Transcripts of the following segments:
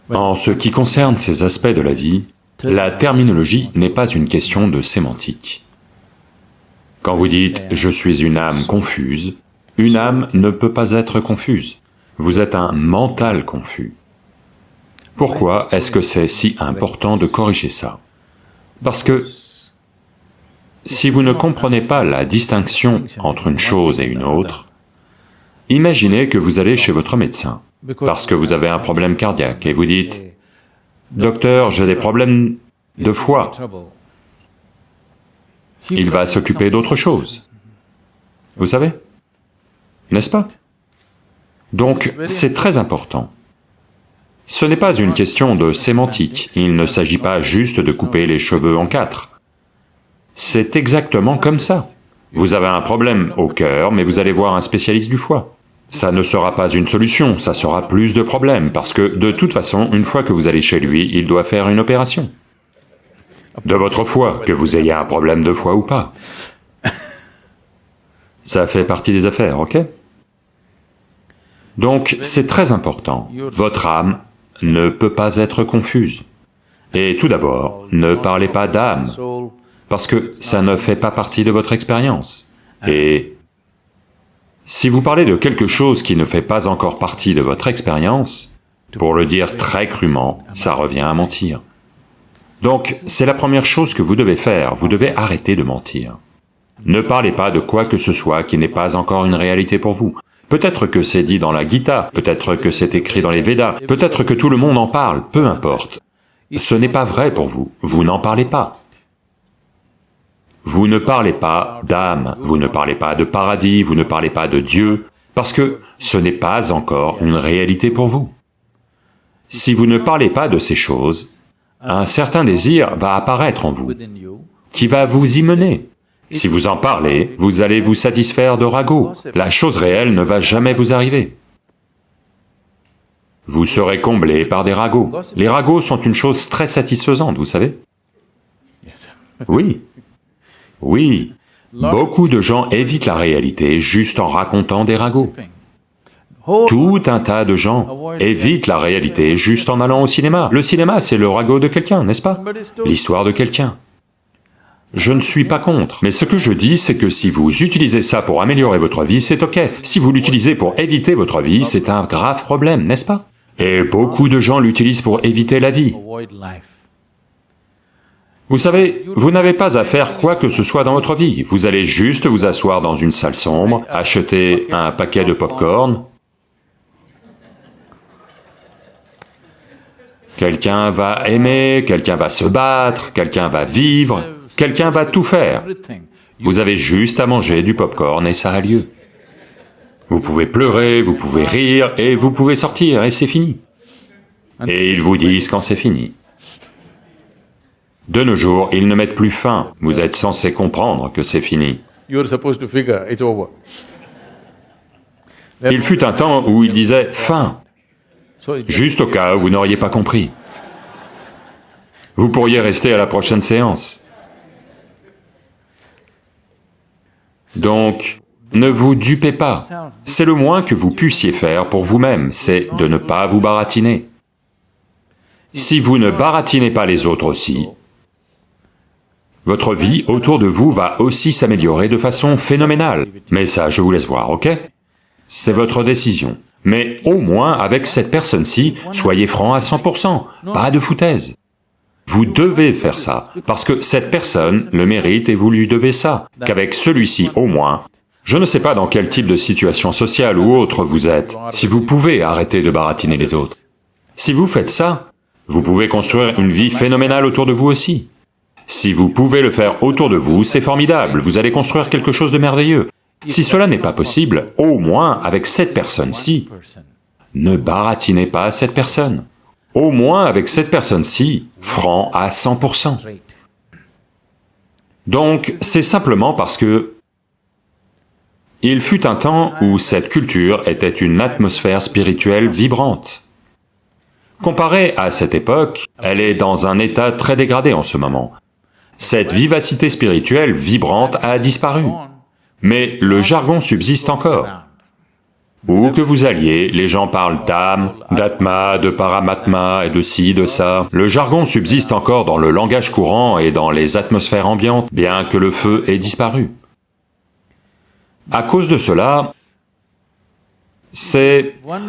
En ce qui concerne ces aspects de la vie, la terminologie n'est pas une question de sémantique. Quand vous dites « je suis une âme confuse », une âme ne peut pas être confuse. Vous êtes un mental confus. Pourquoi est-ce que c'est si important de corriger ça? Parce que si vous ne comprenez pas la distinction entre une chose et une autre, imaginez que vous allez chez votre médecin, parce que vous avez un problème cardiaque, et vous dites « Docteur, j'ai des problèmes de foie ». Il va s'occuper d'autre chose. Vous savez? N'est-ce pas? Donc, c'est très important. Ce n'est pas une question de sémantique, il ne s'agit pas juste de couper les cheveux en quatre. C'est exactement comme ça. Vous avez un problème au cœur, mais vous allez voir un spécialiste du foie. Ça ne sera pas une solution, ça sera plus de problèmes, parce que de toute façon, une fois que vous allez chez lui, il doit faire une opération. De votre foie, que vous ayez un problème de foie ou pas. Ça fait partie des affaires, ok? Donc, c'est très important. Votre âme ne peut pas être confuse. Et tout d'abord, ne parlez pas d'âme, parce que ça ne fait pas partie de votre expérience. Et si vous parlez de quelque chose qui ne fait pas encore partie de votre expérience, pour le dire très crûment, ça revient à mentir. Donc, c'est la première chose que vous devez faire, vous devez arrêter de mentir. Ne parlez pas de quoi que ce soit qui n'est pas encore une réalité pour vous. Peut-être que c'est dit dans la Gita, peut-être que c'est écrit dans les Védas, peut-être que tout le monde en parle, peu importe. Ce n'est pas vrai pour vous, vous n'en parlez pas. Vous ne parlez pas d'âme, vous ne parlez pas de paradis, vous ne parlez pas de Dieu, parce que ce n'est pas encore une réalité pour vous. Si vous ne parlez pas de ces choses, un certain désir va apparaître en vous, qui va vous y mener. Si vous en parlez, vous allez vous satisfaire de ragots. La chose réelle ne va jamais vous arriver. Vous serez comblé par des ragots. Les ragots sont une chose très satisfaisante, vous savez? Oui. Oui. Beaucoup de gens évitent la réalité juste en racontant des ragots. Tout un tas de gens évitent la réalité juste en allant au cinéma. Le cinéma, c'est le ragot de quelqu'un, n'est-ce pas? L'histoire de quelqu'un. Je ne suis pas contre, mais ce que je dis, c'est que si vous utilisez ça pour améliorer votre vie, c'est ok. Si vous l'utilisez pour éviter votre vie, c'est un grave problème, n'est-ce pas? Et beaucoup de gens l'utilisent pour éviter la vie. Vous savez, vous n'avez pas à faire quoi que ce soit dans votre vie, vous allez juste vous asseoir dans une salle sombre, acheter un paquet de pop-corn, quelqu'un va aimer, quelqu'un va se battre, quelqu'un va vivre, quelqu'un va tout faire. Vous avez juste à manger du pop-corn et ça a lieu. Vous pouvez pleurer, vous pouvez rire, et vous pouvez sortir, et c'est fini. Et ils vous disent quand c'est fini. De nos jours, ils ne mettent plus fin, vous êtes censé comprendre que c'est fini. Il fut un temps où ils disaient « fin », juste au cas où vous n'auriez pas compris. Vous pourriez rester à la prochaine séance. Donc, ne vous dupez pas. C'est le moins que vous puissiez faire pour vous-même, c'est de ne pas vous baratiner. Si vous ne baratinez pas les autres aussi, votre vie autour de vous va aussi s'améliorer de façon phénoménale. Mais ça, je vous laisse voir, ok? C'est votre décision. Mais au moins, avec cette personne-ci, soyez franc à 100%, pas de foutaise. Vous devez faire ça, parce que cette personne le mérite et vous lui devez ça, qu'avec celui-ci au moins, je ne sais pas dans quel type de situation sociale ou autre vous êtes, si vous pouvez arrêter de baratiner les autres. Si vous faites ça, vous pouvez construire une vie phénoménale autour de vous aussi. Si vous pouvez le faire autour de vous, c'est formidable, vous allez construire quelque chose de merveilleux. Si cela n'est pas possible, au moins avec cette personne-ci, ne baratinez pas cette personne. Au moins avec cette personne-ci, franc à 100%. Donc, c'est simplement parce que il fut un temps où cette culture était une atmosphère spirituelle vibrante. Comparée à cette époque, elle est dans un état très dégradé en ce moment. Cette vivacité spirituelle vibrante a disparu, mais le jargon subsiste encore. Où que vous alliez, les gens parlent d'âme, d'atma, de paramatma et de ci, de ça. Le jargon subsiste encore dans le langage courant et dans les atmosphères ambiantes, bien que le feu ait disparu. À cause de cela,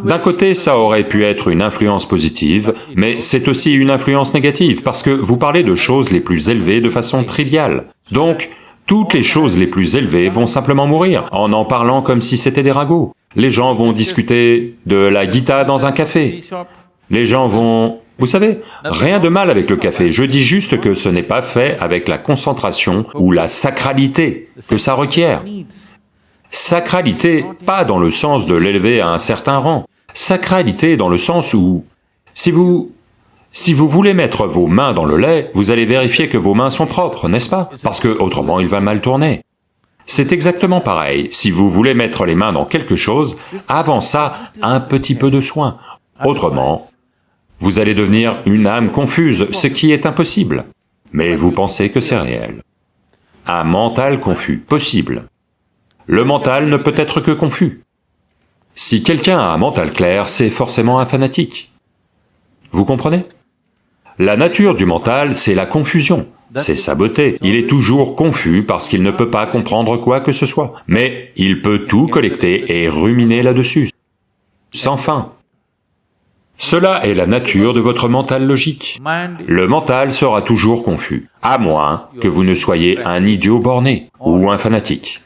d'un côté, ça aurait pu être une influence positive, mais c'est aussi une influence négative, parce que vous parlez de choses les plus élevées de façon triviale. Donc, toutes les choses les plus élevées vont simplement mourir, en parlant comme si c'était des ragots. Les gens vont discuter de la Gita dans un café. Les gens vont... Vous savez, rien de mal avec le café, je dis juste que ce n'est pas fait avec la concentration ou la sacralité que ça requiert. Sacralité, pas dans le sens de l'élever à un certain rang. Sacralité dans le sens où, si vous voulez mettre vos mains dans le lait, vous allez vérifier que vos mains sont propres, n'est-ce pas? Parce que autrement il va mal tourner. C'est exactement pareil, si vous voulez mettre les mains dans quelque chose, avant ça, un petit peu de soin. Autrement, vous allez devenir une âme confuse, ce qui est impossible. Mais vous pensez que c'est réel. Un mental confus, possible. Le mental ne peut être que confus. Si quelqu'un a un mental clair, c'est forcément un fanatique. Vous comprenez? La nature du mental, c'est la confusion. C'est sa beauté. Il est toujours confus parce qu'il ne peut pas comprendre quoi que ce soit. Mais il peut tout collecter et ruminer là-dessus, sans fin. Cela est la nature de votre mental logique. Le mental sera toujours confus, à moins que vous ne soyez un idiot borné ou un fanatique.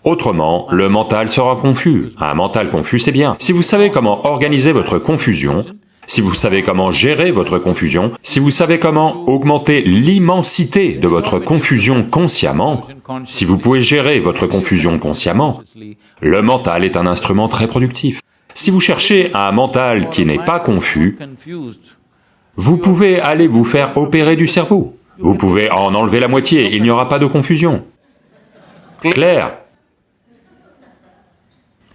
Autrement, le mental sera confus. Un mental confus, c'est bien. Si vous savez comment organiser votre confusion, si vous savez comment gérer votre confusion, si vous savez comment augmenter l'immensité de votre confusion consciemment, si vous pouvez gérer votre confusion consciemment, le mental est un instrument très productif. Si vous cherchez un mental qui n'est pas confus, vous pouvez aller vous faire opérer du cerveau. Vous pouvez en enlever la moitié, il n'y aura pas de confusion. Clair?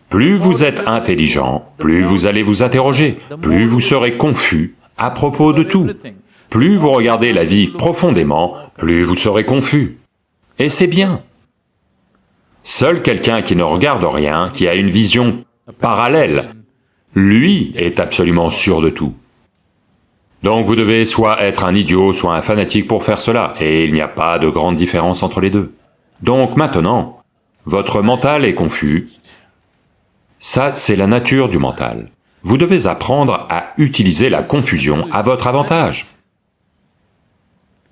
Plus vous êtes intelligent, plus vous allez vous interroger, plus vous serez confus à propos de tout. Plus vous regardez la vie profondément, plus vous serez confus. Et c'est bien. Seul quelqu'un qui ne regarde rien, qui a une vision parallèle, lui est absolument sûr de tout. Donc vous devez soit être un idiot, soit un fanatique pour faire cela, et il n'y a pas de grande différence entre les deux. Donc maintenant, votre mental est confus. Ça, c'est la nature du mental. Vous devez apprendre à utiliser la confusion à votre avantage.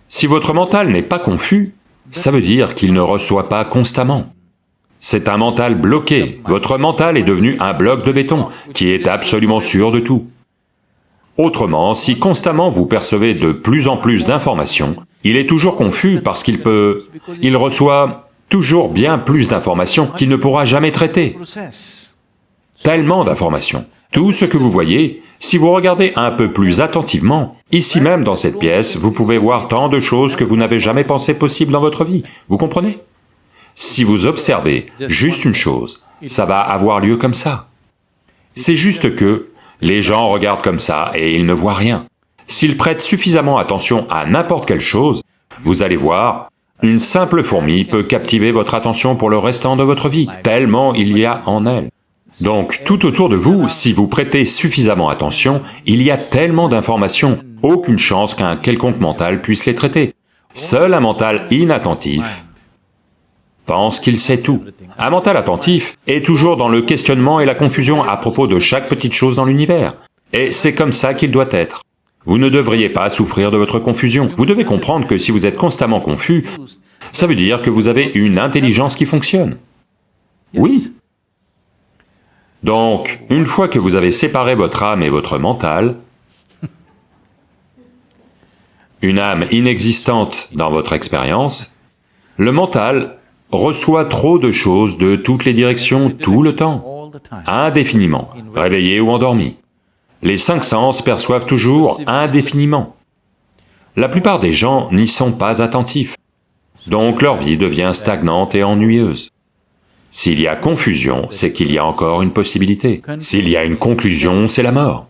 Si votre mental n'est pas confus, ça veut dire qu'il ne reçoit pas constamment. C'est un mental bloqué, votre mental est devenu un bloc de béton, qui est absolument sûr de tout. Autrement, si constamment vous percevez de plus en plus d'informations, il est toujours confus parce il reçoit toujours bien plus d'informations qu'il ne pourra jamais traiter. Tellement d'informations. Tout ce que vous voyez, si vous regardez un peu plus attentivement, ici même dans cette pièce, vous pouvez voir tant de choses que vous n'avez jamais pensé possible dans votre vie. Vous comprenez? Si vous observez juste une chose, ça va avoir lieu comme ça. C'est juste que les gens regardent comme ça et ils ne voient rien. S'ils prêtent suffisamment attention à n'importe quelle chose, vous allez voir, une simple fourmi peut captiver votre attention pour le restant de votre vie, tellement il y a en elle. Donc, tout autour de vous, si vous prêtez suffisamment attention, il y a tellement d'informations, aucune chance qu'un quelconque mental puisse les traiter. Seul un mental inattentif pense qu'il sait tout. Un mental attentif est toujours dans le questionnement et la confusion à propos de chaque petite chose dans l'univers. Et c'est comme ça qu'il doit être. Vous ne devriez pas souffrir de votre confusion. Vous devez comprendre que si vous êtes constamment confus, ça veut dire que vous avez une intelligence qui fonctionne. Oui. Donc, une fois que vous avez séparé votre âme et votre mental, une âme inexistante dans votre expérience, le mental reçoit trop de choses de toutes les directions tout le temps, indéfiniment, réveillé ou endormi. Les 5 sens perçoivent toujours indéfiniment. La plupart des gens n'y sont pas attentifs, donc leur vie devient stagnante et ennuyeuse. S'il y a confusion, c'est qu'il y a encore une possibilité. S'il y a une conclusion, c'est la mort.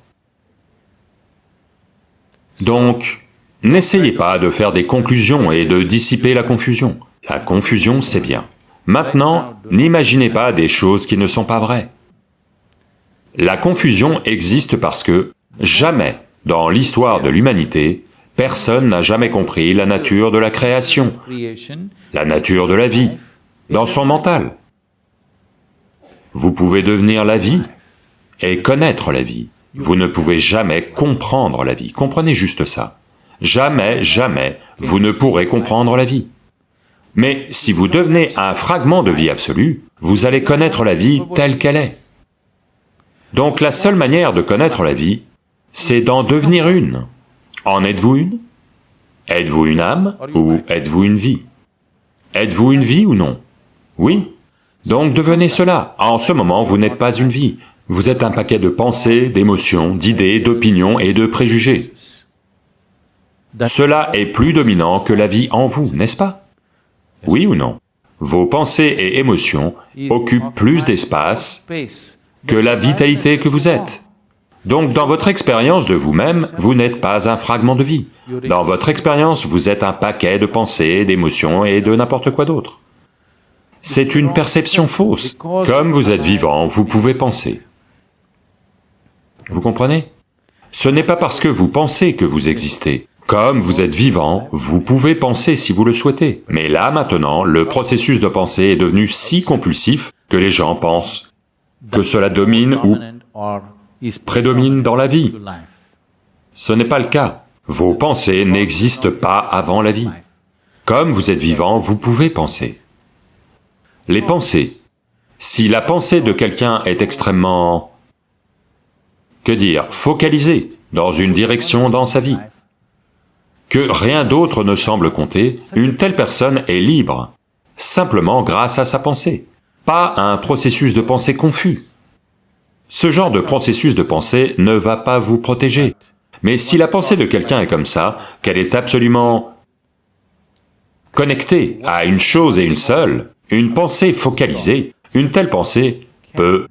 Donc, n'essayez pas de faire des conclusions et de dissiper la confusion. La confusion, c'est bien. Maintenant, n'imaginez pas des choses qui ne sont pas vraies. La confusion existe parce que, jamais, dans l'histoire de l'humanité, personne n'a jamais compris la nature de la création, la nature de la vie, dans son mental. Vous pouvez devenir la vie et connaître la vie. Vous ne pouvez jamais comprendre la vie. Comprenez juste ça. Jamais, jamais, vous ne pourrez comprendre la vie. Mais si vous devenez un fragment de vie absolue, vous allez connaître la vie telle qu'elle est. Donc la seule manière de connaître la vie, c'est d'en devenir une. En êtes-vous une? Êtes-vous une âme ou êtes-vous une vie? Êtes-vous une vie ou non? Oui. Donc devenez cela. En ce moment, vous n'êtes pas une vie. Vous êtes un paquet de pensées, d'émotions, d'idées, d'opinions et de préjugés. Cela est plus dominant que la vie en vous, n'est-ce pas? Oui ou non? Vos pensées et émotions occupent plus d'espace que la vitalité que vous êtes. Donc dans votre expérience de vous-même, vous n'êtes pas un fragment de vie. Dans votre expérience, vous êtes un paquet de pensées, d'émotions et de n'importe quoi d'autre. C'est une perception fausse. Comme vous êtes vivant, vous pouvez penser. Vous comprenez? Ce n'est pas parce que vous pensez que vous existez. Comme vous êtes vivant, vous pouvez penser si vous le souhaitez. Mais là, maintenant, le processus de pensée est devenu si compulsif que les gens pensent que cela domine ou prédomine dans la vie. Ce n'est pas le cas. Vos pensées n'existent pas avant la vie. Comme vous êtes vivant, vous pouvez penser. Les pensées. Si la pensée de quelqu'un est extrêmement... que dire, focalisée dans une direction dans sa vie, que rien d'autre ne semble compter, une telle personne est libre, simplement grâce à sa pensée, pas à un processus de pensée confus. Ce genre de processus de pensée ne va pas vous protéger. Mais si la pensée de quelqu'un est comme ça, qu'elle est absolument connectée à une chose et une seule, une pensée focalisée, une telle pensée peut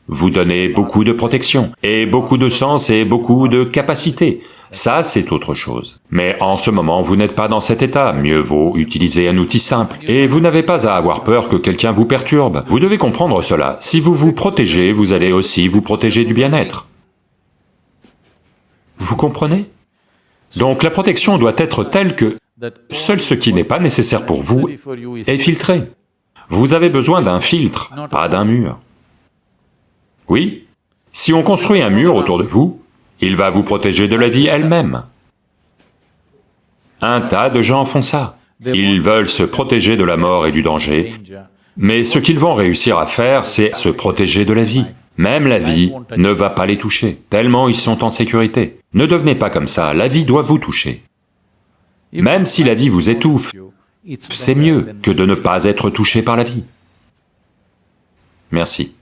vous donner beaucoup de protection, et beaucoup de sens et beaucoup de capacité. Ça, c'est autre chose. Mais en ce moment, vous n'êtes pas dans cet état, mieux vaut utiliser un outil simple. Et vous n'avez pas à avoir peur que quelqu'un vous perturbe. Vous devez comprendre cela. Si vous vous protégez, vous allez aussi vous protéger du bien-être. Vous comprenez? Donc la protection doit être telle que seul ce qui n'est pas nécessaire pour vous est filtré. Vous avez besoin d'un filtre, pas d'un mur. Oui, si on construit un mur autour de vous, il va vous protéger de la vie elle-même. Un tas de gens font ça. Ils veulent se protéger de la mort et du danger, mais ce qu'ils vont réussir à faire, c'est se protéger de la vie. Même la vie ne va pas les toucher, tellement ils sont en sécurité. Ne devenez pas comme ça, la vie doit vous toucher. Même si la vie vous étouffe, c'est mieux que de ne pas être touché par la vie. Merci.